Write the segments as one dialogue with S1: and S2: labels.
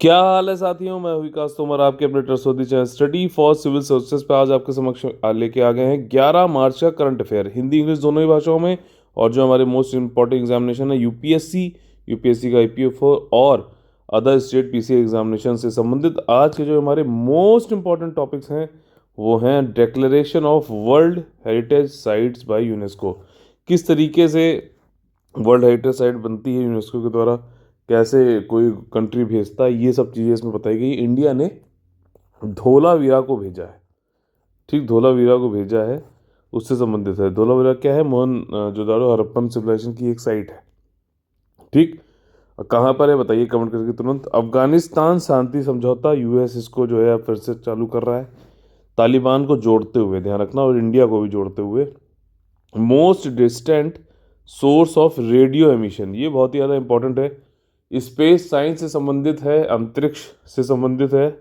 S1: क्या हाल है साथियों। मैं विकास तोमर, आपके अपने trustworthy channel study for civil services पे आज आपके समक्ष लेके आ गए हैं 11 मार्च का करंट अफेयर, हिंदी इंग्लिश दोनों ही भाषाओं में। और जो हमारे मोस्ट इंपॉर्टेंट एग्जामिनेशन है यूपीएससी का आईपीएफओ और अदर स्टेट पीसीए एग्जामिनेशन से संबंधित आज के जो हमारे मोस्ट इंपॉर्टेंट टॉपिक्स हैं वो हैं declaration of world heritage sites by UNESCO. किस तरीके से वर्ल्ड हेरिटेज साइट बनती है यूनेस्को के द्वारा, कैसे कोई कंट्री भेजता है, ये सब चीज़ें इसमें बताई गई। इंडिया ने धोलावीरा को भेजा है। ठीक, धोलावीरा को भेजा है, उससे संबंधित है। धोलावीरा क्या है? जोदाड़ो हड़प्पन सिविलाइजेशन की एक साइट है। ठीक, कहाँ पर है बताइए कमेंट करके तुरंत। अफगानिस्तान शांति समझौता, यूएस इसको जो है फिर से चालू कर रहा है, तालिबान को जोड़ते हुए, ध्यान रखना, और इंडिया को भी जोड़ते हुए। Most distant source of radio emission, ये बहुत ही ज़्यादा इंपॉर्टेंट है। स्पेस साइंस से संबंधित है, अंतरिक्ष से संबंधित है,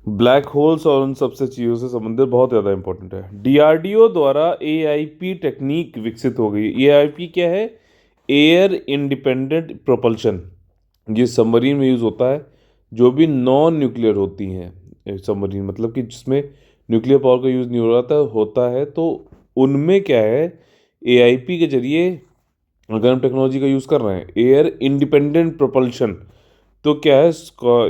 S1: ब्लैक होल्स और उन सबसे चीज़ों से संबंधित बहुत ज़्यादा इंपॉर्टेंट है। डीआरडीओ द्वारा एआईपी टेक्निक विकसित हो गई। एआईपी क्या है? Air independent propulsion. ये सबमरीन में यूज़ होता है, जो भी नॉन न्यूक्लियर होती हैं सबमरीन, मतलब कि जिसमें न्यूक्लियर पावर का यूज़ नहीं हो रहा था होता है, तो उनमें क्या है, एआईपी के जरिए अगर हम टेक्नोलॉजी का यूज़ कर रहे हैं, एयर इंडिपेंडेंट प्रोपल्शन, तो क्या है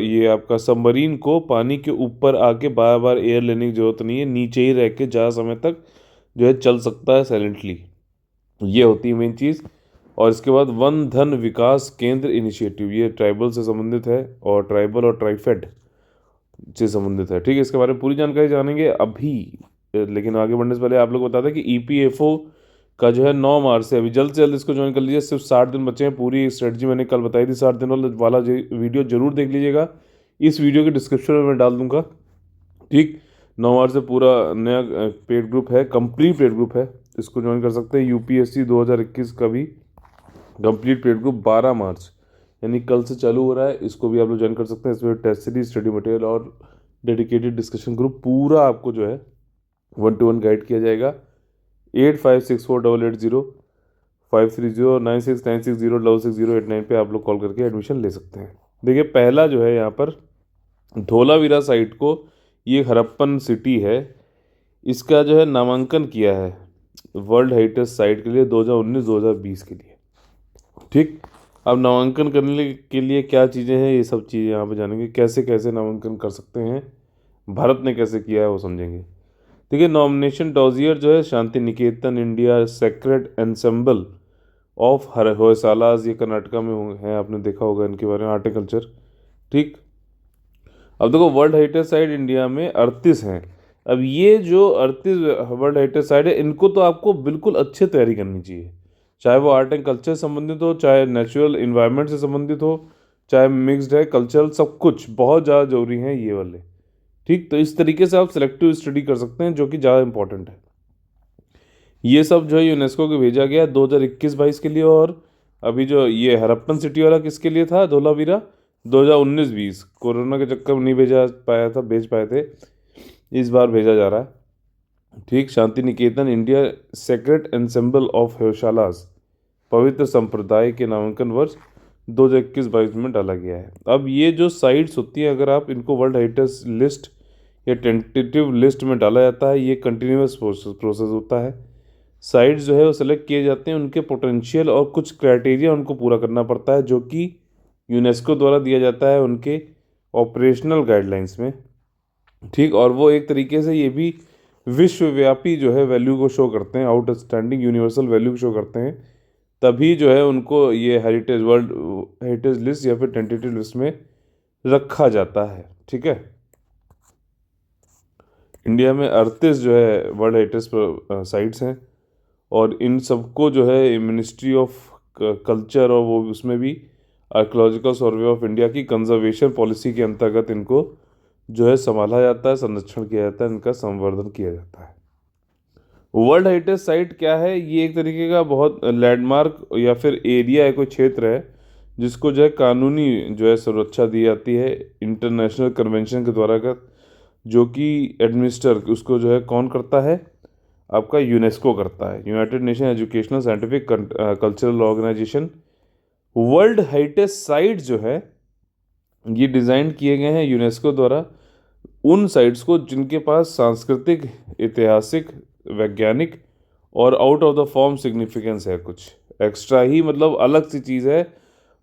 S1: ये आपका सबमरीन को पानी के ऊपर आके बार बार एयर लेने की जरूरत नहीं है, नीचे ही रह के ज़्यादा समय तक जो है चल सकता है साइलेंटली। ये होती है मेन चीज़। और इसके बाद वन धन विकास केंद्र इनिशिएटिव, ये ट्राइबल से संबंधित है और ट्राइबल और ट्राइफेड से संबंधित है। ठीक है, इसके बारे में पूरी जानकारी जानेंगे अभी। लेकिन आगे बढ़ने से पहले आप लोग बता दें कि ईपीएफओ का जो है 9 मार्च से, अभी जल्द से जल्द इसको ज्वाइन कर लीजिए। सिर्फ 60 दिन बचे हैं। पूरी स्ट्रेटजी मैंने कल बताई थी, 60 दिन वाला वीडियो जरूर देख लीजिएगा। इस वीडियो के डिस्क्रिप्शन में मैं डाल दूंगा। ठीक, 9 मार्च से पूरा नया पेड ग्रुप है, कंप्लीट पेड ग्रुप है, इसको ज्वाइन कर सकते हैं। यूपीएससी 2021 का भी कंप्लीट पेड ग्रुप 12 मार्च यानी कल से चालू हो रहा है, इसको भी आप लोग ज्वाइन कर सकते हैं। इसमें टेस्ट सीरीज, स्टडी मटेरियल और डेडिकेटेड डिस्कशन ग्रुप पूरा आपको जो है 1-to-1 गाइड किया जाएगा। 8564880530 9696069066 पे आप लोग कॉल करके एडमिशन ले सकते हैं। देखिए, पहला जो है यहाँ पर धोलावीरा साइट को, ये हड़प्पन सिटी है, इसका जो है नामांकन किया है वर्ल्ड हेरिटेज साइट के लिए 2019-2020 के लिए। ठीक, अब नामांकन करने के लिए क्या चीज़ें हैं, ये सब चीज़ें यहाँ पे जानेंगे। कैसे कैसे नामांकन कर सकते हैं, भारत ने कैसे किया है वो समझेंगे। देखिए, नॉमिनेशन डॉजियर जो है Shanti Niketan India sacred ensemble of हर होयसालाज, ये कर्नाटका में है, आपने देखा होगा इनके बारे में, आर्टिकल्चर। ठीक, अब देखो, वर्ल्ड हेरिटेज साइट इंडिया में 38 हैं। अब ये जो 38 वर्ल्ड हेरिटेज साइट है, इनको तो आपको बिल्कुल अच्छे तैयारी करनी चाहिए, चाहे वो आर्ट एंड कल्चर से संबंधित हो, चाहे नेचुरल इन्वायरमेंट से संबंधित हो, चाहे मिक्सड है कल्चरल, सब कुछ बहुत ज़्यादा जरूरी है ये वाले। ठीक, तो इस तरीके से आप सिलेक्टिव स्टडी कर सकते हैं, जो कि ज़्यादा इंपॉर्टेंट है। ये सब जो है यूनेस्को को भेजा गया 2021-22 के लिए। और अभी जो ये हड़प्पन सिटी वाला किसके लिए था, धोलावीरा, 2019-20, कोरोना के चक्कर में नहीं भेजा पाया था, भेज पाए थे, इस बार भेजा जा रहा है। ठीक, शांति Niketan India secret ensemble of होयसालास, पवित्र संप्रदाय के नामांकन वर्ष 2021-22 में डाला गया है। अब ये जो साइट्स होती हैं, अगर आप इनको वर्ल्ड हेरिटेज लिस्ट या टेंटेटिव लिस्ट में डाला जाता है, ये कंटिन्यूस प्रोसेस होता है। साइट्स जो है वो सेलेक्ट किए जाते हैं, उनके पोटेंशियल और कुछ क्राइटेरिया उनको पूरा करना पड़ता है, जो कि यूनेस्को द्वारा दिया जाता है उनके ऑपरेशनल गाइडलाइंस में। ठीक, और वो एक तरीके से ये भी विश्वव्यापी जो है वैल्यू को शो करते हैं, आउटस्टैंडिंग यूनिवर्सल वैल्यू को शो करते हैं, तभी जो है उनको ये हेरिटेज वर्ल्ड हेरिटेज लिस्ट या फिर टेंटेटिव लिस्ट में रखा जाता है। ठीक है, इंडिया में 38 जो है वर्ल्ड हेरिटेज साइट्स हैं, और इन सबको जो है मिनिस्ट्री ऑफ कल्चर और वो उसमें भी आर्कोलॉजिकल सर्वे ऑफ इंडिया की कंजर्वेशन पॉलिसी के अंतर्गत इनको जो है संभाला जाता है, संरक्षण किया जाता है, इनका संवर्धन किया जाता है। वर्ल्ड हेरिटेज साइट क्या है? ये एक तरीके का बहुत लैंडमार्क या फिर एरिया है, कोई क्षेत्र है जिसको जो है कानूनी जो है सुरक्षा दी जाती है इंटरनेशनल कन्वेंशन के द्वारा का, जो कि एडमिनिस्टर उसको जो है कौन करता है, आपका यूनेस्को करता है, United Nation Educational Scientific Cultural Organization. World heritage site जो है ये डिज़ाइन किए गए हैं यूनेस्को द्वारा उन साइट्स को जिनके पास सांस्कृतिक, ऐतिहासिक, वैज्ञानिक और out of the form significance है, कुछ एक्स्ट्रा ही, मतलब अलग सी चीज़ है।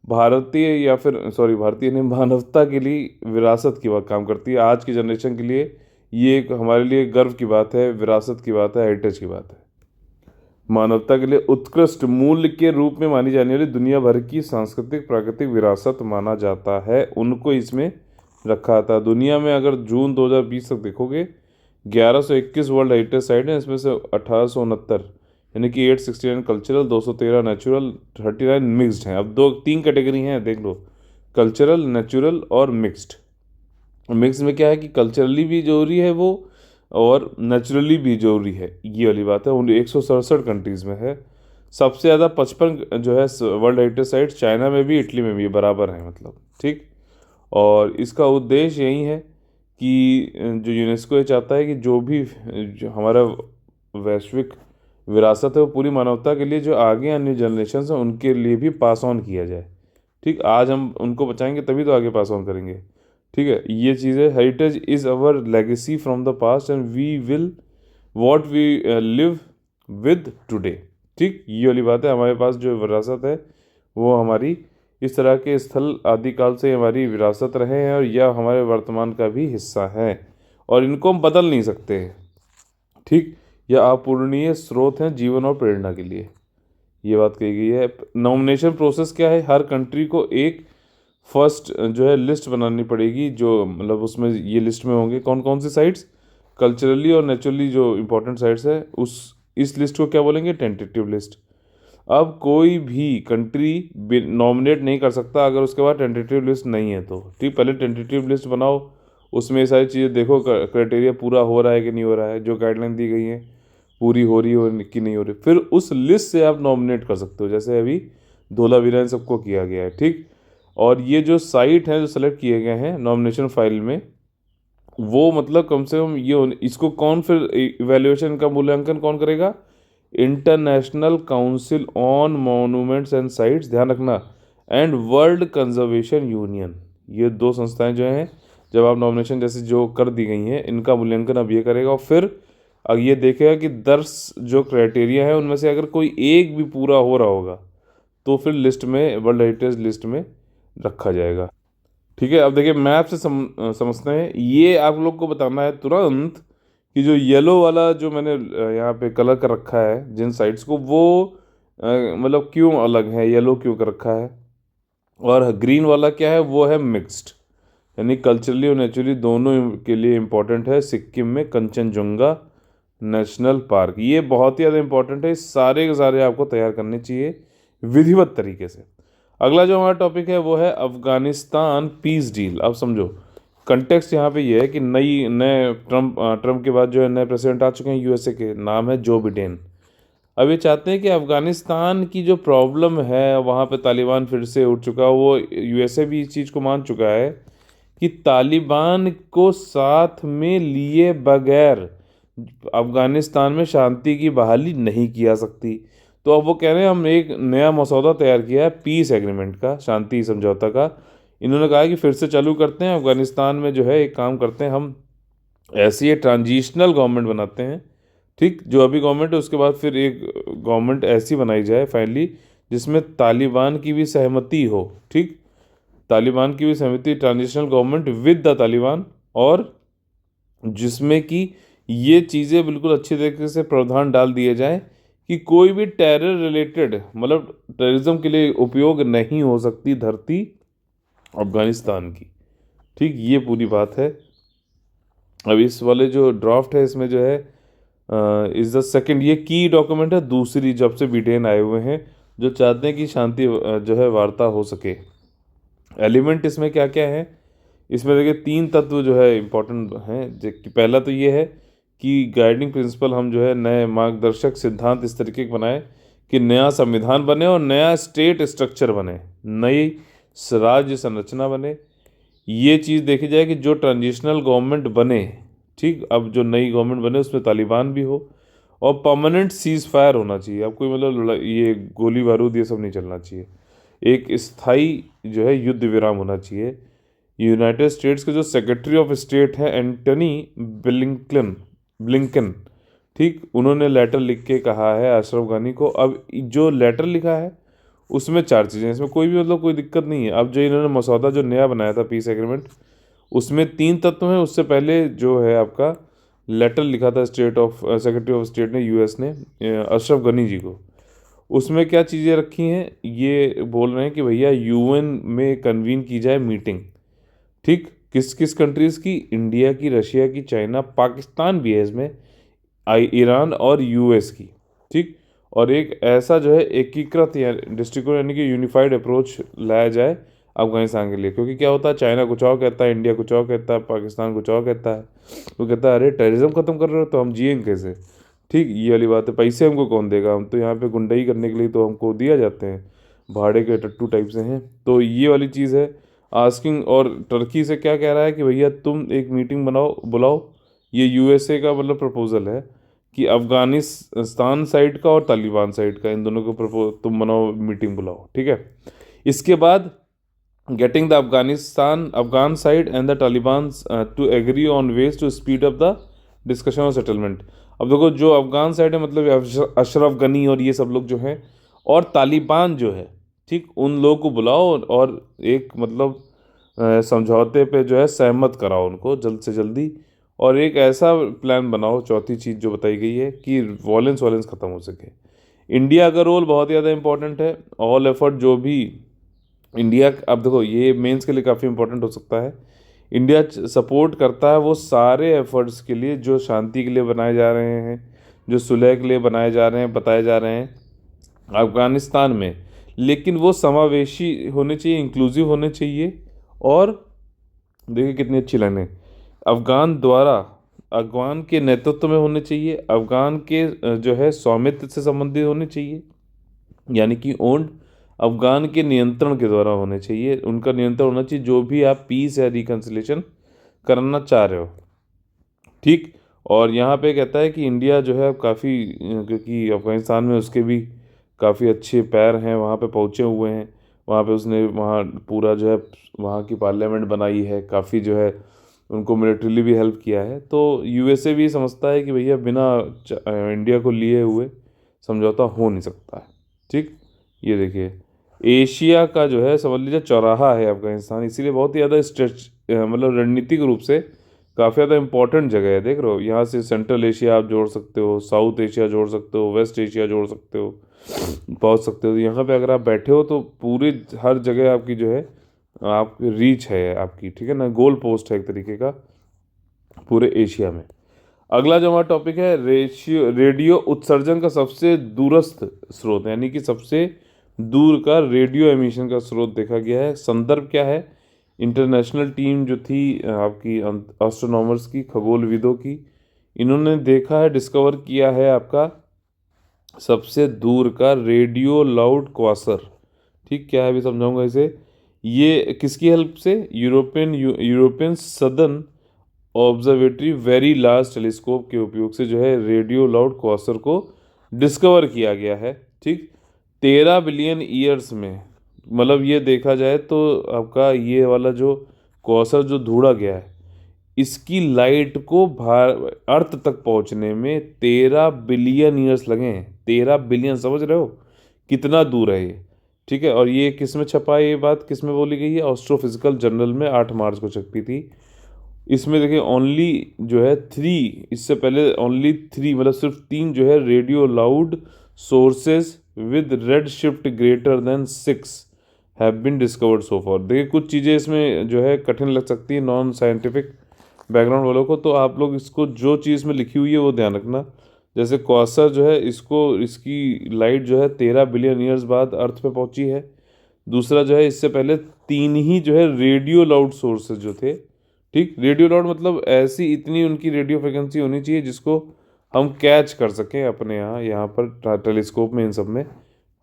S1: भारतीय या फिर सॉरी भारतीय नहीं, मानवता के लिए विरासत की बात काम करती है। आज की जनरेशन के लिए ये एक हमारे लिए गर्व की बात है, विरासत की बात है, हेरिटेज की बात है। मानवता के लिए उत्कृष्ट मूल्य के रूप में मानी जाने वाली दुनिया भर की सांस्कृतिक प्राकृतिक विरासत माना जाता है, उनको इसमें रखा था। दुनिया में अगर जून 2020 तक देखोगे 1121 वर्ल्ड हेरिटेज साइट हैं, इसमें से 1869 यानी कि 869 कल्चरल, 213 नेचुरल, 39 मिक्स्ड हैं। अब दो तीन कैटेगरी हैं, देख लो, कल्चरल, नेचुरल और मिक्स्ड। मिक्स में क्या है कि कल्चरली भी जरूरी है वो और नेचुरली भी जरूरी है, ये वाली बात है। उन 167 कंट्रीज़ में है। सबसे ज़्यादा 55 जो है वर्ल्ड हेरिटेज साइट चाइना में भी, इटली में भी बराबर हैं, मतलब ठीक। और इसका उद्देश्य यही है कि जो यूनेस्को ये चाहता है कि जो भी जो हमारा वैश्विक विरासत है वो पूरी मानवता के लिए, जो आगे आने जनरेशन हैं उनके लिए भी पास ऑन किया जाए। ठीक, आज हम उनको बचाएंगे तभी तो आगे पास ऑन करेंगे। ठीक है, ये चीज़ है। Heritage is our legacy from the past and we will what we live with today. ठीक, ये वाली बात है। हमारे पास जो विरासत है वो हमारी इस तरह के स्थल आदिकाल से हमारी विरासत रहे हैं और यह हमारे वर्तमान का भी हिस्सा है और इनको हम बदल नहीं सकते। ठीक, यह अपूरणीय स्रोत हैं जीवन और प्रेरणा के लिए, ये बात कही गई है। नॉमिनेशन प्रोसेस क्या है, हर कंट्री को एक फर्स्ट जो है लिस्ट बनानी पड़ेगी, जो मतलब उसमें ये लिस्ट में होंगे कौन कौन सी साइट्स, कल्चरली और नेचुरली जो इम्पोर्टेंट साइट्स है, उस इस लिस्ट को क्या बोलेंगे, टेंटेटिव लिस्ट। अब कोई भी कंट्री नॉमिनेट नहीं कर सकता अगर उसके बाद टेंटेटिव लिस्ट नहीं है तो। ठीक, पहले टेंटेटिव लिस्ट बनाओ, उसमें ये सारी चीज़ें देखो, क्राइटेरिया पूरा हो रहा है कि नहीं हो रहा है, जो गाइडलाइन दी गई है पूरी हो रही हो कि नहीं हो रही, फिर उस लिस्ट से आप नॉमिनेट कर सकते हो, जैसे अभी धोलावीरा इन सबको किया गया है। ठीक, और ये जो साइट हैं जो सेलेक्ट किए गए हैं नॉमिनेशन फाइल में, वो मतलब कम से कम ये इसको कौन फिर इवैल्यूएशन का मूल्यांकन कौन करेगा, international council on monuments and sites, ध्यान रखना, एंड वर्ल्ड कंजर्वेशन यूनियन। ये दो संस्थाएं जो हैं, जब आप नॉमिनेशन जैसे जो कर दी गई हैं इनका मूल्यांकन अब ये करेगा और फिर अब ये देखेगा कि 10 जो क्राइटेरिया है उनमें से अगर कोई एक भी पूरा हो रहा होगा तो फिर लिस्ट में, वर्ल्ड हेरिटेज लिस्ट में रखा जाएगा। ठीक है, अब देखिए मैप से समझते हैं। ये आप लोग को बताना है तुरंत कि जो येलो वाला जो मैंने यहाँ पे कलर कर रखा है जिन साइड्स को, वो मतलब क्यों अलग है, येलो क्यों कर रखा है, और ग्रीन वाला क्या है, वो है मिक्स्ड, यानी कल्चरली और नेचुरली दोनों के लिए इम्पोर्टेंट है। सिक्किम में कंचनजुंगा नेशनल पार्क, ये बहुत ही ज़्यादा इम्पोर्टेंट है। सारे के सारे आपको तैयार करने चाहिए विधिवत तरीके से। अगला जो हमारा टॉपिक है वो है अफगानिस्तान पीस डील। अब समझो कंटेक्स्ट यहाँ पे ये है कि नए ट्रम्प के बाद जो है नए प्रेसिडेंट आ चुके हैं यूएसए के, नाम है जो बिडेन। अब ये चाहते हैं कि अफगानिस्तान की जो प्रॉब्लम है वहाँ पे तालिबान फिर से उठ चुका, वो यूएसए भी इस चीज़ को मान चुका है कि तालिबान को साथ में लिए बगैर अफगानिस्तान में शांति की बहाली नहीं की जा सकती। तो अब वो कह रहे हैं हम एक नया मसौदा तैयार किया है पीस एग्रीमेंट का, शांति समझौता का। इन्होंने कहा कि फिर से चालू करते हैं अफगानिस्तान में, जो है एक काम करते हैं हम, ऐसी एक ट्रांजिशनल गवर्नमेंट बनाते हैं। ठीक, जो अभी गवर्नमेंट है उसके बाद फिर एक गवर्नमेंट ऐसी बनाई जाए फाइनली जिसमें तालिबान की भी सहमति हो। ठीक, तालिबान की भी सहमति, transitional government with the Taliban, और जिसमें कि ये चीज़ें बिल्कुल अच्छी तरीके से प्रावधान डाल दिए जाएं कि कोई भी टेरर रिलेटेड, मतलब टेररिज्म के लिए उपयोग नहीं हो सकती धरती अफगानिस्तान की। ठीक, ये पूरी बात है। अब इस वाले जो ड्राफ्ट है इसमें जो है इज़ द सेकंड, ये की डॉक्यूमेंट है दूसरी जब से ब्रिटेन आए हुए हैं, जो चाहते हैं कि शांति जो है वार्ता हो सके। एलिमेंट इसमें क्या क्या है, इसमें देखिए 3 तत्व जो है इम्पोर्टेंट हैं। कि पहला तो ये है कि गाइडिंग प्रिंसिपल, हम जो है नए मार्गदर्शक सिद्धांत इस तरीके के बनाए कि नया संविधान बने और नया स्टेट स्ट्रक्चर बने, नई राज्य संरचना बने। ये चीज़ देखी जाए कि जो ट्रांजिशनल गवर्नमेंट बने, ठीक, अब जो नई गवर्नमेंट बने उसमें तालिबान भी हो और परमानेंट सीज फायर होना चाहिए। अब कोई मतलब ये गोली बारूद ये सब नहीं चलना चाहिए। एक स्थायी जो है युद्ध विराम होना चाहिए। यूनाइटेड स्टेट्स के जो सेक्रेटरी ऑफ स्टेट है एंटनी ब्लिंकन ब्लिंकन, ठीक, उन्होंने लेटर लिख के कहा है अशरफ गनी को। अब जो लेटर लिखा है उसमें चार चीज़ें, इसमें कोई भी मतलब कोई दिक्कत नहीं है। अब जो इन्होंने मसौदा जो नया बनाया था पीस एग्रीमेंट, उसमें तीन तत्व हैं। उससे पहले जो है आपका लेटर लिखा था state of secretary of state ने, यूएस ने, अशरफ गनी जी को। उसमें क्या चीज़ें रखी हैं, ये बोल रहे हैं कि भैया यूएन में कन्वीन की जाए मीटिंग, ठीक, किस किस कंट्रीज़ की, इंडिया की, रशिया की, चाइना, पाकिस्तान भी है इसमें, ईरान और यूएस की, ठीक। और एक ऐसा जो है एकीकृत या दृष्टिकोण यानी कि यूनिफाइड अप्रोच लाया जाए अफगानिस्तान के लिए। क्योंकि क्या होता है, चाइना कुछ और कहता है, इंडिया कुछ और कहता है, पाकिस्तान कुछ और कहता है। वो कहता है अरे टेररिज्म ख़त्म कर रहे हो तो हम जिएंगे कैसे, ठीक, ये वाली बात है। पैसे हमको कौन देगा, हम तो यहाँ पे गुंडई करने के लिए तो हमको दिया जाते हैं, भाड़े के टट्टू टाइप से हैं। तो ये वाली चीज़ है आस्किंग। और टर्की से क्या कह रहा है कि भैया तुम एक मीटिंग बनाओ, बुलाओ। ये यूएसए का मतलब प्रपोजल है कि अफगानिस्तान साइड का और तालिबान साइड का, इन दोनों को तुम बनाओ, मीटिंग बुलाओ, ठीक है। इसके बाद getting the Afghan side and the Taliban to agree on ways to speed up the discussion और सेटलमेंट। अब देखो जो अफगान साइड है मतलब अशरफ गनी और ये सब लोग जो हैं, और तालिबान जो है, ठीक, उन लोगों को बुलाओ और एक मतलब समझौते पे जो है सहमत कराओ उनको जल्द से जल्दी। और एक ऐसा प्लान बनाओ, चौथी चीज़ जो बताई गई है, कि वॉलेंस वॉलेंस ख़त्म हो सके। इंडिया का रोल बहुत ज़्यादा इंपॉर्टेंट है। ऑल एफर्ट जो भी इंडिया, अब देखो ये मेंस के लिए काफ़ी इंपॉर्टेंट हो सकता है। इंडिया सपोर्ट करता है वो सारे एफर्ट्स के लिए जो शांति के लिए बनाए जा रहे हैं, जो सुलह के लिए बनाए जा रहे हैं, बताए जा रहे हैं अफगानिस्तान में। लेकिन वो समावेशी होने चाहिए, इंक्लूसिव होने चाहिए। और देखिए कितनी अच्छी लाइन है, अफगान द्वारा अफगान के नेतृत्व में होने चाहिए, अफगान के जो है स्वामित्व से संबंधित होने चाहिए, यानी कि ओन्ड, अफगान के नियंत्रण के द्वारा होने चाहिए, उनका नियंत्रण होना चाहिए जो भी आप पीस या रिकन्सिलेशन करना चाह रहे हो, ठीक। और यहाँ पे कहता है कि इंडिया जो है काफ़ी, क्योंकि अफगानिस्तान में उसके भी काफ़ी अच्छे पैर हैं, वहाँ पे पहुँचे हुए हैं, वहाँ पे उसने वहाँ पूरा जो है वहाँ की पार्लियामेंट बनाई है, काफ़ी जो है उनको मिलिट्रीली भी हेल्प किया है। तो यूएसए भी समझता है कि भैया बिना इंडिया को लिए हुए समझौता हो नहीं सकता है, ठीक। ये देखिए एशिया का जो है समझ लीजिए चौराहा है अफगानिस्तान, इसीलिए बहुत ही ज़्यादा स्ट्रेच मतलब रणनीतिक रूप से काफ़ी ज़्यादा इंपॉर्टेंट जगह है। देख रहे हो, यहाँ से सेंट्रल एशिया आप जोड़ सकते हो, साउथ एशिया जोड़ सकते हो, वेस्ट एशिया जोड़ सकते हो, पहुँच सकते हो। यहाँ पे अगर आप बैठे हो तो पूरी हर जगह आपकी जो है आप रीच है आपकी, ठीक है ना, गोल पोस्ट है एक तरीके का पूरे एशिया में। अगला जो हमारा टॉपिक है, रेडियो उत्सर्जन का सबसे दूरस्थ स्रोत, यानी कि सबसे दूर का रेडियो एमिशन का स्रोत देखा गया है। संदर्भ क्या है, इंटरनेशनल टीम जो थी आपकी एस्ट्रोनॉमर्स की, खगोलविदों की, इन्होंने देखा है, डिस्कवर किया है आपका सबसे दूर का रेडियो लाउड क्वासर, ठीक, क्या है अभी समझाऊंगा इसे। ये किसकी हेल्प से, European southern observatory very large telescope के उपयोग से जो है रेडियो लाउड क्वासर को डिस्कवर किया गया है, ठीक। 13 बिलियन ईयर्स में, मतलब ये देखा जाए तो आपका ये वाला जो क्वासर जो ढूंढा गया है, इसकी लाइट को अर्थ तक पहुंचने में 13 बिलियन ईयर्स लगे हैं। 13 बिलियन, समझ रहे हो कितना दूर है ये, ठीक है। और ये किस में छपा है, ये बात किस में बोली गई है, एस्ट्रोफिजिकल जर्नल में 8 मार्च को छपी थी। इसमें देखिए ओनली जो है 3, इससे पहले ओनली 3 मतलब सिर्फ 3 जो है radio loud sources with red shift greater than 6 have been discovered so far. देखिए कुछ चीज़ें इसमें जो है कठिन लग सकती है नॉन साइंटिफिक बैकग्राउंड वालों को, तो आप लोग इसको जो चीज़ में लिखी हुई है वो ध्यान रखना। जैसे क्वासर जो है, इसको इसकी लाइट जो है 13 बिलियन ईयर्स बाद अर्थ पे पहुंची है। दूसरा जो है इससे पहले 3 ही जो है रेडियो लाउड सोर्सेज जो थे, ठीक, रेडियो लाउड मतलब ऐसी इतनी उनकी रेडियो फ्रिक्वेंसी होनी चाहिए जिसको हम कैच कर सकें अपने यहाँ पर टेलीस्कोप में, इन सब में,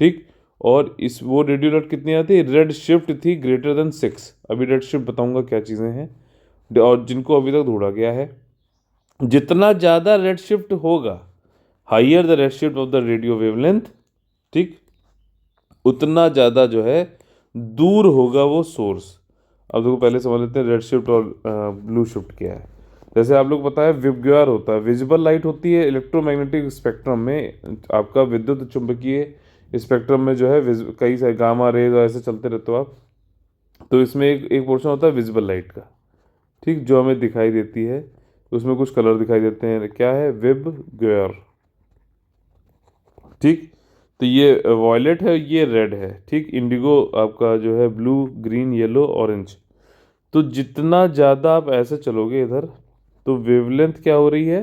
S1: ठीक। और इस वो रेडियो लाउड कितनी आती है, रेड शिफ्ट थी ग्रेटर देन 6। अभी रेड शिफ्ट बताऊंगा क्या चीज़ें हैं, और जिनको अभी तक ढूंढा गया है। जितना ज़्यादा रेड शिफ्ट होगा, higher the red shift of the radio wavelength, ठीक, उतना ज़्यादा जो है दूर होगा वो सोर्स। अब देखो पहले समझ लेते हैं रेड शिफ्ट और ब्लू शिफ्ट क्या है। जैसे आप लोग पता है विबग्योर होता है, विजिबल लाइट होती है इलेक्ट्रोमैग्नेटिक स्पेक्ट्रम में, आपका विद्युत चुंबकीय स्पेक्ट्रम में जो है कई सारे गामा रेज और ऐसे चलते रहते हो आप। तो इसमें एक एक पोर्शन होता है विजिबल लाइट का, ठीक, जो हमें दिखाई देती है, उसमें कुछ कलर दिखाई देते हैं, क्या है, विबग्योर, ठीक। तो ये वॉयलेट है, ये रेड है, ठीक, इंडिगो आपका जो है ब्लू ग्रीन येलो ऑरेंज। तो जितना ज़्यादा आप ऐसे चलोगे इधर, तो वेवलेंथ क्या हो रही है,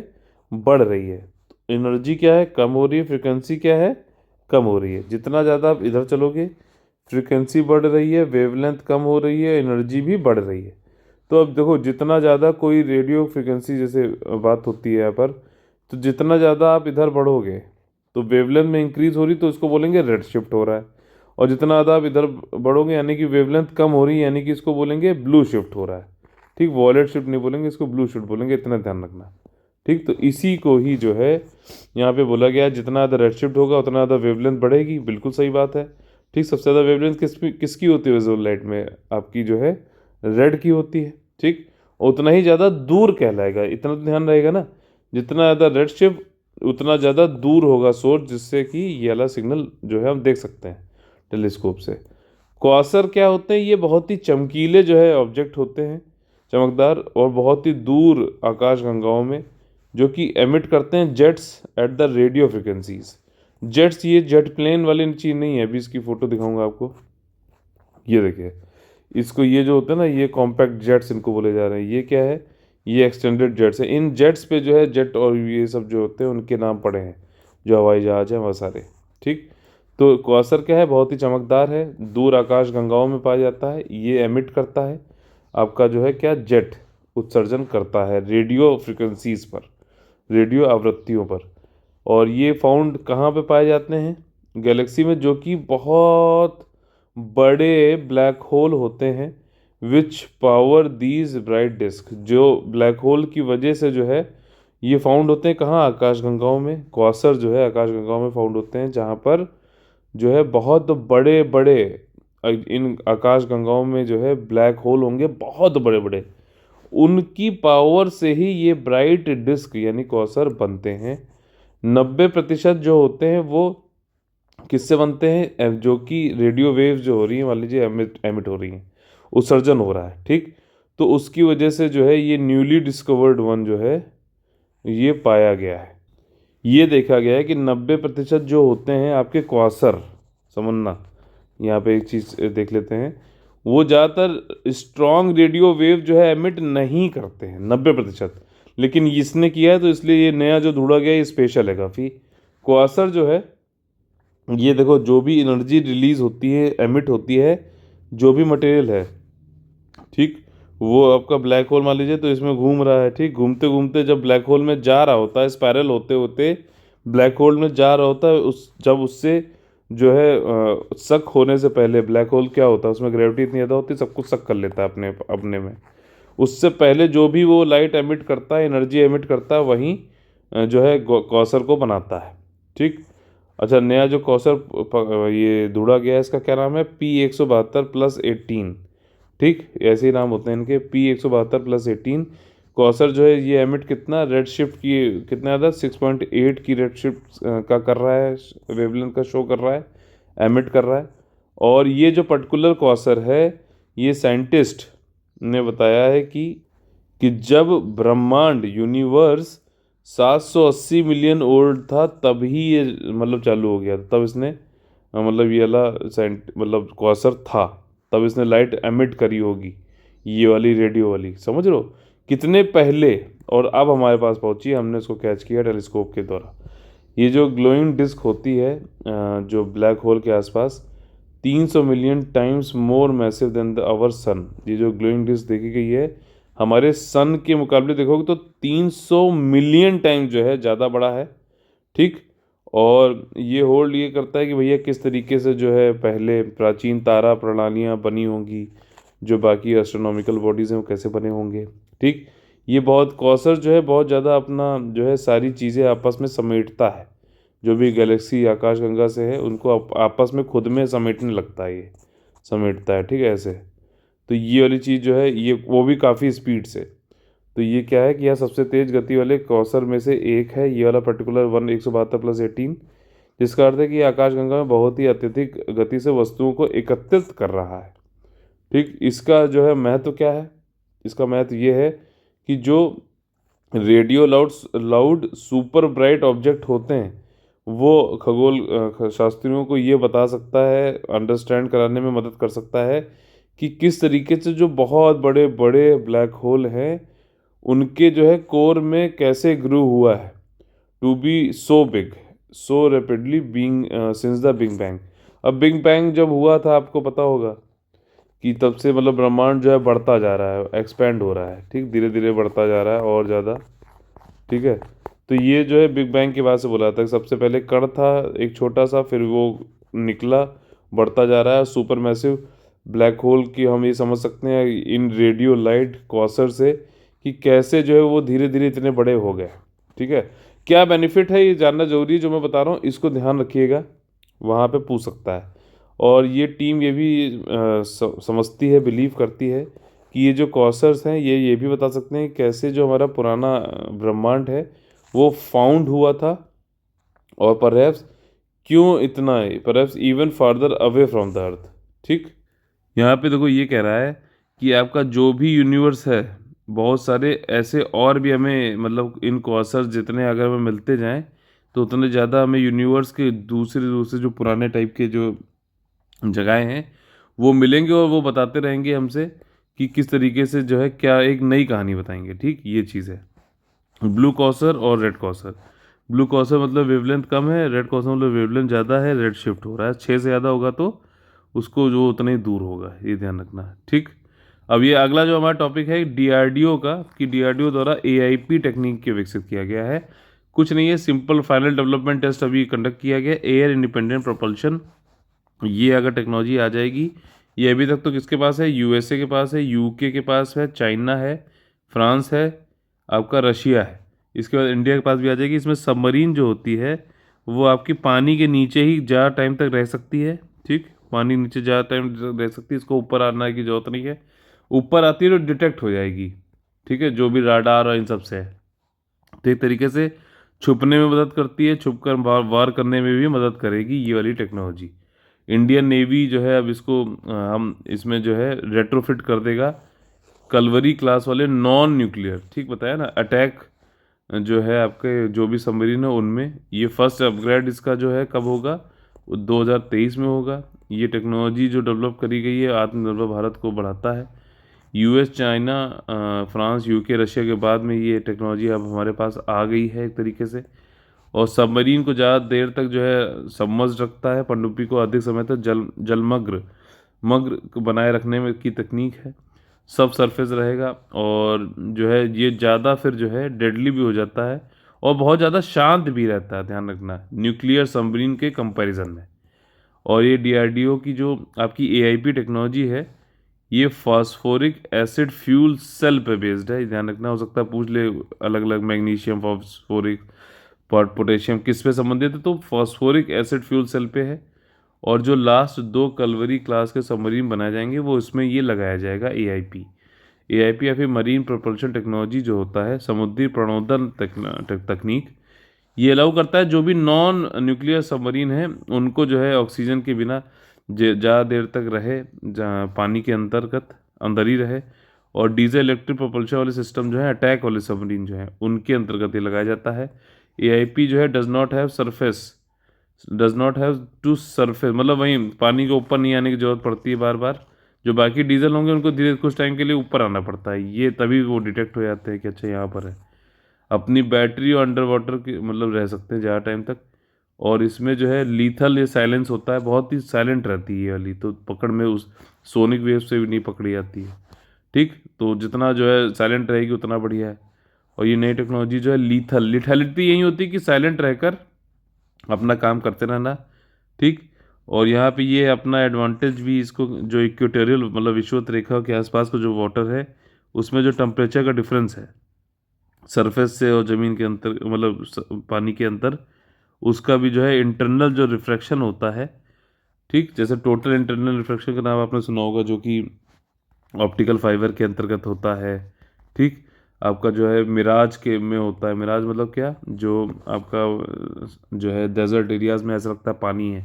S1: बढ़ रही है, एनर्जी क्या है, कम हो रही है, फ्रिक्वेंसी क्या है, कम हो रही है। जितना ज़्यादा आप इधर चलोगे फ्रिक्वेंसी बढ़ रही है, वेवलेंथ कम हो रही है, एनर्जी भी बढ़ रही है। तो अब देखो जितना ज़्यादा कोई रेडियो फ्रिक्वेंसी जैसे बात होती है यहाँ पर, तो जितना ज़्यादा आप इधर बढ़ोगे तो वेवलेंथ में इंक्रीज हो रही, तो इसको बोलेंगे रेड शिफ्ट हो रहा है। और जितना ज़्यादा आप इधर बढ़ोगे यानी कि वेवलेंथ कम हो रही है, यानी कि इसको बोलेंगे ब्लू शिफ्ट हो रहा है, ठीक। वॉयलेट शिफ्ट नहीं बोलेंगे, इसको ब्लू शिफ्ट बोलेंगे, इतना ध्यान रखना, ठीक। तो इसी को ही जो है यहाँ पे बोला गया है, जितना ज़्यादा रेड शिफ्ट होगा उतना ज़्यादा वेवलेंथ बढ़ेगी, बिल्कुल सही बात है, ठीक। सबसे ज़्यादा वेवलेंथ किसकी होती है विजुअल लाइट में, आपकी जो है रेड की होती है, ठीक। उतना ही ज़्यादा दूर कहलाएगा, इतना तो ध्यान रहेगा ना, जितना ज़्यादा रेड शिफ्ट उतना ज़्यादा दूर होगा सोर्स, जिससे कि ये वाला सिग्नल जो है हम देख सकते हैं टेलीस्कोप से। क्वासर क्या होते हैं, ये बहुत ही चमकीले जो है ऑब्जेक्ट होते हैं, चमकदार, और बहुत ही दूर आकाश गंगाओं में, जो कि एमिट करते हैं jets at the radio frequencies. Jets, ये जेट प्लेन वाली चीज़ नहीं है, अभी इसकी फ़ोटो दिखाऊंगा आपको, ये देखिए इसको, ये जो होता है ना, ये कॉम्पैक्ट जेट्स इनको बोले जा रहे हैं। ये क्या है, ये एक्सटेंडेड जेट्स है। इन जेट्स पे जो है जेट और ये सब जो होते हैं उनके नाम पड़े हैं, जो हवाई जहाज हैं वह सारे, ठीक। तो क्वासर क्या है, बहुत ही चमकदार है, दूर आकाश गंगाओं में पाया जाता है, ये एमिट करता है आपका जो है क्या, जेट उत्सर्जन करता है रेडियो फ्रिक्वेंसीज पर, रेडियो आवृत्तियों पर। और ये फाउंड कहाँ पे पाए जाते हैं, गैलेक्सी में, जो कि बहुत बड़े ब्लैक होल होते हैं, which power these bright disc, जो ब्लैक होल की वजह से जो है ये फाउंड होते हैं कहाँ, आकाशगंगाओं में। क्वासर जो है आकाशगंगाओं में फाउंड होते हैं, जहाँ पर जो है बहुत बड़े बड़े इन आकाशगंगाओं में जो है ब्लैक होल होंगे, बहुत बड़े बड़े, उनकी पावर से ही ये ब्राइट डिस्क यानी क्वासर बनते हैं। 90% जो होते हैं वो किससे बनते हैं, जो कि रेडियो वेव्स जो हो रही हैं, मान लीजिए एमिट एमिट हो रही हैं, उत्सर्जन हो रहा है, ठीक। तो उसकी वजह से जो है ये न्यूली डिस्कवर्ड वन जो है ये पाया गया है। ये देखा गया है कि 90% जो होते हैं आपके क्वासर, समझना, यहाँ पे एक चीज़ देख लेते हैं, वो ज़्यादातर स्ट्रॉन्ग रेडियो वेव जो है एमिट नहीं करते हैं 90%, लेकिन इसने किया है तो इसलिए ये नया जो ढूंढा गया है ये स्पेशल है काफ़ी। क्वासर जो है, ये देखो जो भी एनर्जी रिलीज होती है, एमिट होती है, जो भी मटेरियल है, ठीक, वो आपका ब्लैक होल मान लीजिए, तो इसमें घूम रहा है, ठीक। घूमते घूमते जब ब्लैक होल में जा रहा होता है, स्पायरल होते होते ब्लैक होल में जा रहा होता है, उस जब उससे जो है सक होने से पहले, ब्लैक होल क्या होता है, उसमें ग्रेविटी इतनी ज़्यादा होती है, सब कुछ सक कर लेता है अपने अपने में। उससे पहले जो भी वो लाइट एमिट करता है, एनर्जी एमिट करता है, वहीं जो है कौसर को बनाता है, ठीक। अच्छा, नया जो कौसर ये ढूंढा गया है, इसका क्या नाम है, P172+18, ठीक, ऐसे ही नाम होते हैं इनके, P172+18। कौसर जो है ये एमिट कितना, रेड शिफ्ट की कितना ज़्यादा, 6.8 की रेड शिफ्ट का कर रहा है, वेवलेंथ का शो कर रहा है, एमिट कर रहा है। और ये जो पर्टिकुलर कौसर है, ये साइंटिस्ट ने बताया है कि जब ब्रह्मांड यूनिवर्स 780 मिलियन ओल्ड था, तभी ये मतलब चालू हो गया था, तब इसने मतलब ये वाला मतलब क्वासर था, तब इसने लाइट एमिट करी होगी, ये वाली रेडियो वाली, समझ रहे हो कितने पहले। और अब हमारे पास पहुंची है, हमने इसको कैच किया टेलीस्कोप के द्वारा। ये जो ग्लोइंग डिस्क होती है जो ब्लैक होल के आसपास, 300 million times more massive than the our sun, ये जो ग्लोइंग डिस्क देखी गई है हमारे सन के मुकाबले देखोगे तो 300 मिलियन टाइम जो है ज़्यादा बड़ा है, ठीक। और ये होल्ड ये करता है कि भैया किस तरीके से जो है पहले प्राचीन तारा प्रणालियाँ बनी होंगी, जो बाकी एस्ट्रोनॉमिकल बॉडीज़ हैं वो कैसे बने होंगे, ठीक। ये बहुत कौसर जो है बहुत ज़्यादा अपना जो है सारी चीज़ें आपस में समेटता है, जो भी गैलेक्सी आकाशगंगा से है उनको आपस में खुद में समेटने लगता है, ये समेटता है, ठीक है, ऐसे। तो ये वाली चीज़ जो है ये वो भी काफ़ी स्पीड से। तो ये क्या है कि यह सबसे तेज गति वाले क्रॉसर में से एक है, ये वाला पर्टिकुलर 172+18, जिसका अर्थ है कि ये आकाशगंगा में बहुत ही अत्यधिक गति से वस्तुओं को एकत्रित कर रहा है। ठीक, इसका जो है महत्व क्या है? इसका महत्व ये है कि जो radio loud loud super bright object होते हैं वो खगोल शास्त्रियों को ये बता सकता है, अंडरस्टैंड कराने में मदद कर सकता है कि किस तरीके से जो बहुत बड़े बड़े ब्लैक होल हैं उनके जो है कोर में कैसे ग्रू हुआ है to be so big so rapidly being since the big bang. अब बिग बैंग जब हुआ था आपको पता होगा कि तब से मतलब ब्रह्मांड जो है बढ़ता जा रहा है, एक्सपेंड हो रहा है, ठीक, धीरे धीरे बढ़ता जा रहा है और ज़्यादा। ठीक है, तो ये जो है बिग बैंग के बाद से बोला था कि सबसे पहले कण था एक छोटा सा, फिर वो निकला, बढ़ता जा रहा है सुपर मैसिव ब्लैक होल की। हम ये समझ सकते हैं इन रेडियो लाइट क्वासर से कि कैसे जो है वो धीरे धीरे इतने बड़े हो गए। ठीक है, क्या बेनिफिट है ये जानना जरूरी है जो मैं बता रहा हूँ, इसको ध्यान रखिएगा, वहाँ पे पूछ सकता है। और ये टीम ये भी समझती है, बिलीव करती है कि ये जो कॉसर्स हैं ये भी बता सकते हैं कैसे जो हमारा पुराना ब्रह्मांड है वो फाउंड हुआ था, और परहैप्स क्यों इतना है, perhaps even farther away from the earth. ठीक, यहाँ पे देखो ये कह रहा है कि आपका जो भी यूनिवर्स है, बहुत सारे ऐसे और भी हमें मतलब इन क्वासर्स जितने अगर हमें मिलते जाएं तो उतने ज़्यादा हमें यूनिवर्स के दूसरे दूसरे जो पुराने टाइप के जो जगहें हैं वो मिलेंगे, और वो बताते रहेंगे हमसे कि किस तरीके से जो है क्या एक नई कहानी बताएंगे। ठीक, ये चीज़ है। ब्लू कॉसर और रेड कॉसर। ब्लू कॉसर मतलब वेवलेंथ कम है, रेड कॉसर मतलब वेवलेंथ ज़्यादा है, रेड शिफ्ट हो रहा है, 6 से ज़्यादा होगा तो उसको जो उतना ही दूर होगा, ये ध्यान रखना है। ठीक, अब ये अगला जो हमारा टॉपिक है डीआरडीओ का, कि डीआरडीओ द्वारा एआईपी टेक्निक के विकसित किया गया है। कुछ नहीं है, सिंपल फाइनल डेवलपमेंट टेस्ट अभी कंडक्ट किया गया, एयर इंडिपेंडेंट प्रोपल्शन। ये अगर टेक्नोलॉजी आ जाएगी, ये अभी तक तो किसके पास है, यूएसए के पास है, यूके के पास है, चाइना है, फ्रांस है, आपका रशिया है, इसके बाद इंडिया के पास भी आ जाएगी। इसमें सबमरीन जो होती है वो आपकी पानी के नीचे ही ज़्यादा टाइम तक रह सकती है। ठीक, पानी नीचे ज़्यादा टाइम रह सकती है, इसको ऊपर आने की जरूरत नहीं है, ऊपर आती है तो डिटेक्ट हो जाएगी। ठीक है, जो भी राडार और इन सब से है। तो एक तरीके से छुपने में मदद करती है, छुप कर वार करने में भी मदद करेगी ये वाली टेक्नोलॉजी। इंडियन नेवी जो है अब इसको हम इसमें जो है रेट्रोफिट कर देगा कलवरी क्लास वाले नॉन न्यूक्लियर, ठीक बताया ना, अटैक जो है आपके जो भी सबमरीन है उनमें। ये फर्स्ट अपग्रेड इसका जो है कब होगा, वो 2023 में होगा। ये टेक्नोलॉजी जो डेवलप करी गई है आत्मनिर्भर भारत को बढ़ाता है। US, China, France, UK, Russia के बाद में ये टेक्नोलॉजी अब हमारे पास आ गई है एक तरीके से। और सबमरीन को ज़्यादा देर तक जो है सबमर्ज रखता है, पनडुब्बी को अधिक समय तक जलमग्न मग्न बनाए रखने में की तकनीक है। सब सरफेस रहेगा, और जो है ये ज़्यादा फिर जो है डेडली भी हो जाता है और बहुत ज़्यादा शांत भी रहता है, ध्यान रखना, न्यूक्लियर सबमरीन के कंपैरिजन में। और ये डीआरडीओ की जो आपकी एआईपी टेक्नोलॉजी है ये फास्फोरिक एसिड फ्यूल सेल पे बेस्ड है, ध्यान रखना, हो सकता है पूछ ले अलग अलग, मैग्नीशियम, फास्फोरिक, पोटेशियम किस पे संबंधित है, तो फास्फोरिक एसिड फ्यूल सेल पे है। और जो लास्ट 2 कलवरी क्लास के सबमरीन बनाए जाएंगे वो इसमें ये लगाया जाएगा एआईपी। एआईपी या फिर मरीन प्रोपल्शन टेक्नोलॉजी जो होता है समुद्री प्रणोदन तकनीक, ये अलाउ करता है जो भी नॉन न्यूक्लियर सबमरीन है उनको जो है ऑक्सीजन के बिना ज़्यादा देर तक रहे, पानी के अंतर्गत अंदर ही रहे। और डीजल इलेक्ट्रिक प्रोपल्शन वाले सिस्टम जो है अटैक वाले सबमरीन जो है उनके अंतर्गत ये लगाया जाता है। एआईपी जो है does not have to surface, मतलब वहीं पानी के ऊपर नहीं आने की जरूरत पड़ती है बार बार। जो बाकी डीजल होंगे उनको धीरे कुछ टाइम के लिए ऊपर आना पड़ता है, ये तभी वो डिटेक्ट हो जाते हैं कि अच्छा यहाँ पर है। अपनी बैटरी और अंडर वाटर की मतलब रह सकते हैं ज़्यादा टाइम तक। और इसमें जो है लीथल ये साइलेंस होता है, बहुत ही साइलेंट रहती है ये वाली, तो पकड़ में उस सोनिक वेव से भी नहीं पकड़ी जाती है। ठीक, तो जितना जो है साइलेंट रहेगी उतना बढ़िया है। और ये नई टेक्नोलॉजी जो है लिथैलिटी यही होती है कि साइलेंट रहकर अपना काम करते रहना। ठीक, और यहाँ पे ये अपना एडवांटेज भी, इसको जो इक्वेटोरियल मतलब विषुवत रेखा के आसपास का जो वाटर है उसमें जो टेम्परेचर का डिफरेंस है सरफेस से और ज़मीन के अंतर मतलब पानी के अंदर, उसका भी जो है इंटरनल जो रिफ्रैक्शन होता है। ठीक, जैसे टोटल इंटरनल रिफ्रैक्शन का नाम आपने सुना होगा, जो कि ऑप्टिकल फाइबर के अंतर्गत होता है। ठीक, आपका जो है मिराज के में होता है। मिराज मतलब क्या, जो आपका जो है डेजर्ट एरियाज में ऐसा लगता है पानी है,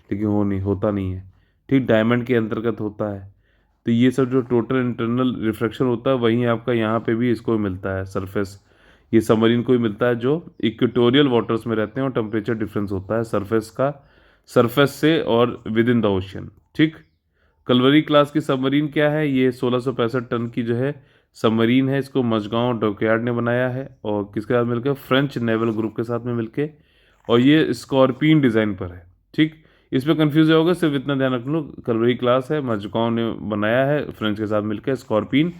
S1: लेकिन वो नहीं होता, नहीं है। ठीक, डायमंड के अंतर्गत होता है। तो ये सब जो टोटल इंटरनल रिफ्रैक्शन होता है वहीं आपका यहाँ पे भी इसको मिलता है सरफेस। ये सबमरीन को ही मिलता है जो इक्वेटोरियल वाटर्स में रहते हैं और टेम्परेचर डिफरेंस होता है सरफेस का, सरफेस से और विद इन द ओशियन। ठीक, कलवरी क्लास की सबमरीन क्या है, ये 1665 टन की जो है सबमरीन है। इसको मझगांव डॉकयार्ड ने बनाया है और किसके साथ मिलकर, फ्रेंच नेवल ग्रुप के साथ में मिलके, और ये स्कॉर्पियन डिज़ाइन पर है। ठीक, इसमें कंफ्यूज होगा, सिर्फ इतना ध्यान रख लो, कलवरी क्लास है, मझगांव ने बनाया है फ्रेंच के साथ मिलकर, स्कॉर्पियन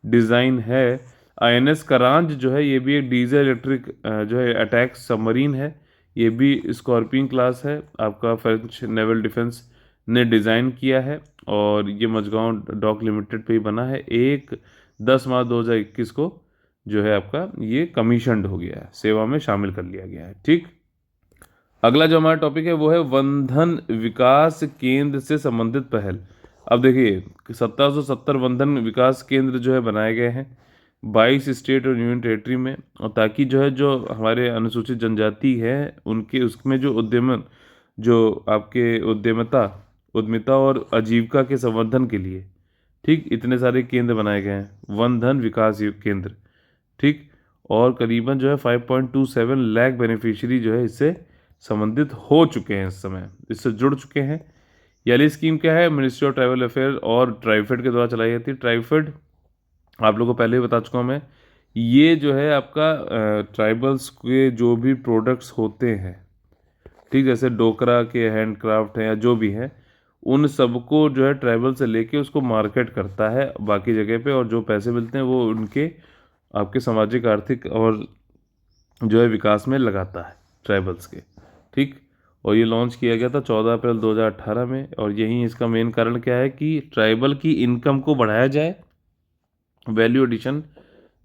S1: डिज़ाइन है। आईएनएस करांज जो है ये भी एक डीजल इलेक्ट्रिक जो है अटैक सबमरीन है। ये भी स्कॉर्पियन क्लास है, आपका फ्रेंच नेवल डिफेंस ने डिज़ाइन किया है और ये मझगांव डॉक लिमिटेड पे ही बना है। 1/10/2021 को जो है आपका ये कमीशन्ड हो गया है, सेवा में शामिल कर लिया गया है। ठीक, अगला जो हमारा टॉपिक है वो है वंधन विकास केंद्र से संबंधित पहल। अब देखिए 1770 वंधन विकास केंद्र जो है बनाए गए हैं 22 स्टेट और यूनियन टेरिटरी में, और ताकि जो है जो हमारे अनुसूचित जनजाति है उनके उसमें जो उद्यम, जो आपके उद्यमिता और आजीविका के संवर्धन के लिए, ठीक, इतने सारे केंद्र बनाए गए हैं वन धन विकास केंद्र। ठीक, और करीबन जो है 5.27 लाख बेनिफिशियरी जो है इससे संबंधित हो चुके हैं, इस समय इससे जुड़ चुके हैं। याली स्कीम क्या है, मिनिस्ट्री ऑफ ट्राइबल अफेयर और ट्राइफेड के द्वारा चलाई जाती है। ट्राइफेड आप लोगों को पहले ही बता चुका हूँ मैं, ये जो है आपका ट्राइबल्स के जो भी प्रोडक्ट्स होते हैं, ठीक, जैसे डोकरा के हैंडक्राफ्ट हैं या जो भी हैं, उन सबको जो है ट्राइबल से लेके उसको मार्केट करता है बाकी जगह पे, और जो पैसे मिलते हैं वो उनके आपके सामाजिक आर्थिक और जो है विकास में लगाता है ट्राइबल्स के। ठीक, और ये लॉन्च किया गया था 14 अप्रैल 2018 में, और यही इसका मेन कारण क्या है कि ट्राइबल की इनकम को बढ़ाया जाए, वैल्यू एडिशन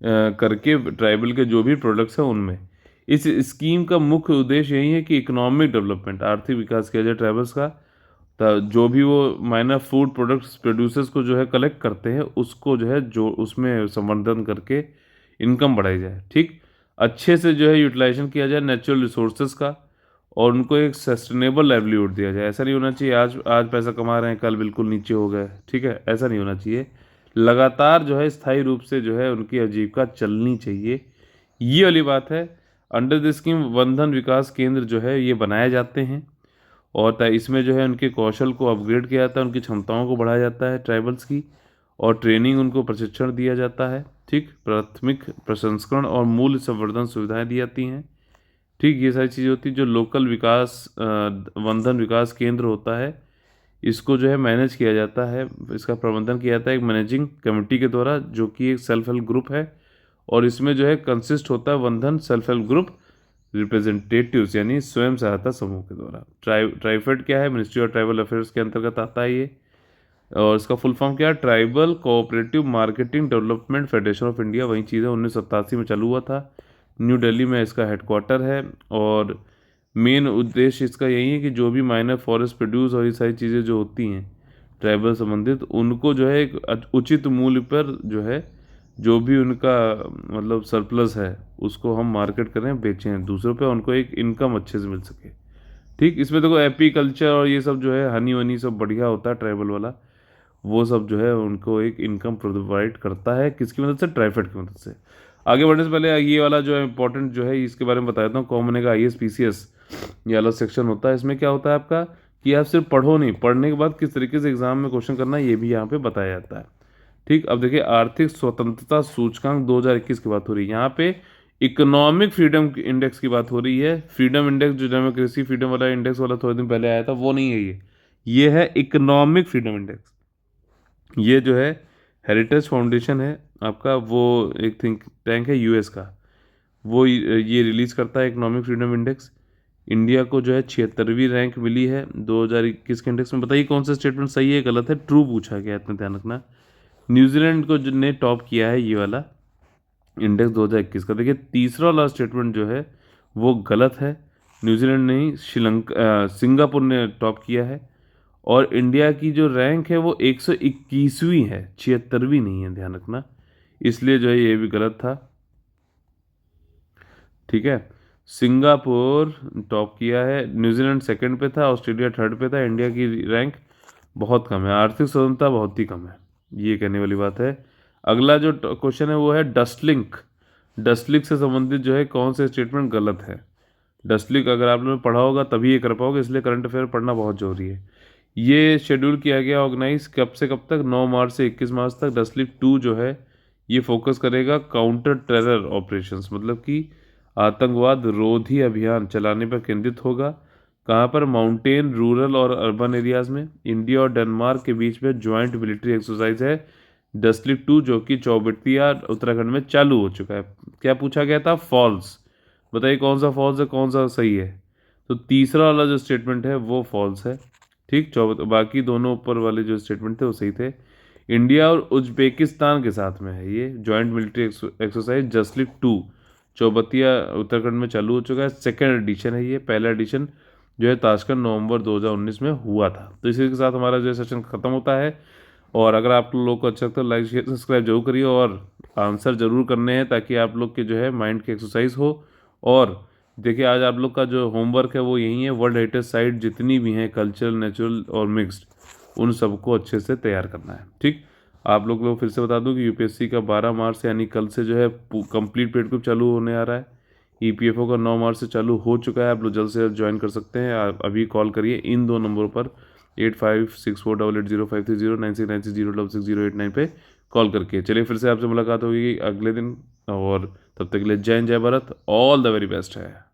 S1: करके ट्राइबल के जो भी प्रोडक्ट्स हैं उनमें। इस स्कीम का मुख्य उद्देश्य यही है कि इकोनॉमिक डेवलपमेंट, आर्थिक विकास किया जाए ट्राइबल्स का। तो जो भी वो माइनर फूड प्रोडक्ट्स प्रोड्यूसर्स को जो है कलेक्ट करते हैं उसको जो है जो उसमें संवर्धन करके इनकम बढ़ाई जाए। ठीक, अच्छे से जो है यूटिलाइजेशन किया जाए नेचुरल रिसोर्सेज का, और उनको एक सस्टेनेबल लाइवलीहुड दिया जाए। ऐसा नहीं होना चाहिए आज आज पैसा कमा रहे हैं कल बिल्कुल नीचे हो गए। ठीक है, ऐसा नहीं होना चाहिए। लगातार जो है स्थायी रूप से जो है उनकी आजीविका चलनी चाहिए, ये वाली बात है। अंडर द स्कीम वंधन विकास केंद्र जो है ये बनाए जाते हैं, और इसमें जो है उनके कौशल को अपग्रेड किया जाता है, उनकी क्षमताओं को बढ़ाया जाता है ट्राइबल्स की, और ट्रेनिंग उनको प्रशिक्षण दिया जाता है। ठीक, प्राथमिक प्रसंस्करण और मूल्य संवर्धन सुविधाएं दी जाती हैं। ठीक, ये सारी चीज़ें होती हैं। जो लोकल विकास वंधन विकास केंद्र होता है इसको जो है मैनेज किया जाता है, इसका प्रबंधन किया जाता है एक मैनेजिंग कमेटी के द्वारा, जो कि एक सेल्फ हेल्प ग्रुप है, और इसमें जो है कंसिस्ट होता है वंधन सेल्फ हेल्प ग्रुप रिप्रेजेंटेटिव्स यानी स्वयं सहायता समूह के द्वारा। ट्राइफेड क्या है, मिनिस्ट्री ऑफ ट्राइबल अफेयर्स के अंतर्गत आता है ये, और इसका फुल फॉर्म क्या है, tribal cooperative marketing development federation of India. वही चीज़ है, 1987 में चालू हुआ था, न्यू दिल्ली में इसका हेडक्वार्टर है, और मेन उद्देश्य इसका यही है कि जो भी माइनर फॉरेस्ट प्रोड्यूस और ये सारी चीज़ें जो होती हैं ट्राइबल संबंधित, उनको जो है एक उचित मूल्य पर जो है जो भी उनका मतलब सरप्लस है उसको हम मार्केट करें, बेचें दूसरों पे, उनको एक इनकम अच्छे से मिल सके। ठीक, इसमें देखो एपी कल्चर और ये सब जो है हनी वनी सब बढ़िया होता है ट्राइबल वाला, वो सब जो है उनको एक इनकम प्रोवाइड करता है, किसकी मदद से, ट्राइफेड की मदद से। आगे बढ़ने से पहले ये वाला जो है इंपॉर्टेंट जो है इसके बारे में बता देता हूँ। कॉमन का IAS PCS ये अलग सेक्शन होता है। इसमें क्या होता है आपका कि आप सिर्फ पढ़ो नहीं, पढ़ने के बाद किस तरीके से एग्जाम में क्वेश्चन करना है ये भी यहाँ पे बताया जाता है। ठीक, अब देखिए आर्थिक स्वतंत्रता सूचकांक 2021 की बात हो रही है, यहाँ पे इकोनॉमिक फ्रीडम इंडेक्स की बात हो रही है। फ्रीडम इंडेक्स जो डेमोक्रेसी फ्रीडम वाला इंडेक्स वाला थोड़े दिन पहले आया था वो नहीं है, ये है इकोनॉमिक फ्रीडम इंडेक्स। ये जो है हेरिटेज फाउंडेशन है आपका, वो एक थिंक टैंक है US का, वो ये रिलीज करता है इकोनॉमिक फ्रीडम इंडेक्स। इंडिया को जो है 76वीं रैंक मिली है 2021 के इंडेक्स में। बताइए कौन सा स्टेटमेंट सही है गलत है, ट्रू पूछा गया है, इतना ध्यान रखना। न्यूजीलैंड को ने टॉप किया है ये वाला इंडेक्स 2021 का। देखिए तीसरा वाला स्टेटमेंट जो है वो गलत है, न्यूजीलैंड नहीं, सिंगापुर ने टॉप किया है, और इंडिया की जो रैंक है वो 121वीं है, 76वीं नहीं है, ध्यान रखना। इसलिए जो है ये भी गलत था। ठीक है। सिंगापुर टॉप किया है, न्यूजीलैंड सेकंड पे था, ऑस्ट्रेलिया थर्ड पे था। इंडिया की रैंक बहुत कम है, आर्थिक स्वतंत्रता बहुत ही कम है, ये कहने वाली बात है। अगला जो क्वेश्चन है वो है डस्टलिंक। डस्टलिंक से संबंधित जो है कौन से स्टेटमेंट गलत है। डस्टलिंक अगर आप लोगों ने पढ़ा होगा तभी ये कर पाओगे, इसलिए करंट अफेयर पढ़ना बहुत जरूरी है। ये शेड्यूल किया गया ऑर्गेनाइज कब से कब तक, 9 मार्च से 21 मार्च तक। डस्टलिंक 2 जो है ये फोकस करेगा काउंटर टेरर ऑपरेशंस, मतलब कि आतंकवाद रोधी अभियान चलाने पर केंद्रित होगा। कहाँ पर, माउंटेन, रूरल और अर्बन एरियाज में। इंडिया और डेनमार्क के बीच में ज्वाइंट मिलिट्री एक्सरसाइज है डस्टलिंक 2, जो कि चौबटिया उत्तराखंड में चालू हो चुका है। क्या पूछा गया था, फॉल्स। बताइए कौन सा फॉल्स है, कौन सा सही है। तो तीसरा वाला जो स्टेटमेंट है वो फॉल्स है। ठीक, बाकी दोनों ऊपर वाले जो स्टेटमेंट थे वो सही थे। इंडिया और उज्बेकिस्तान के साथ में है ये जॉइंट मिलिट्री एक्सरसाइज डस्टलिंक 2, चौबतिया उत्तराखंड में चालू हो चुका है। सेकेंड एडिशन है ये, पहला एडिशन जो है ताशकंद नवंबर 2019 में हुआ था। तो इसी के साथ हमारा जो सेशन खत्म होता है। और अगर आप लोगों को अच्छा लगता है लाइक शेयर सब्सक्राइब जरूर करिए, और आंसर जरूर करने हैं ताकि आप लोग के जो है माइंड की एक्सरसाइज हो। और देखिए आज आप लोग का जो होमवर्क है वो यही है, वर्ल्ड हेरिटेज साइट जितनी भी हैं, कल्चरल, नेचुरल और मिक्स्ड, उन सबको अच्छे से तैयार करना है। ठीक, आप लोग को फिर से बता दूं कि यूपीएससी का 12 मार्च से यानी कल से जो है कंप्लीट पेड ग्रुप चालू होने आ रहा है। ईपीएफओ का 9 मार्च से चालू हो चुका है, आप लोग जल्द से जल्द ज्वाइन कर सकते हैं। आप अभी कॉल करिए इन दो नंबरों पर, 8564880530, 9696066089 पे कॉल करके। चलिए फिर से आपसे मुलाकात होगी अगले दिन, और तब तक के लिए जय हिंद, जय Bharat, all the very best है।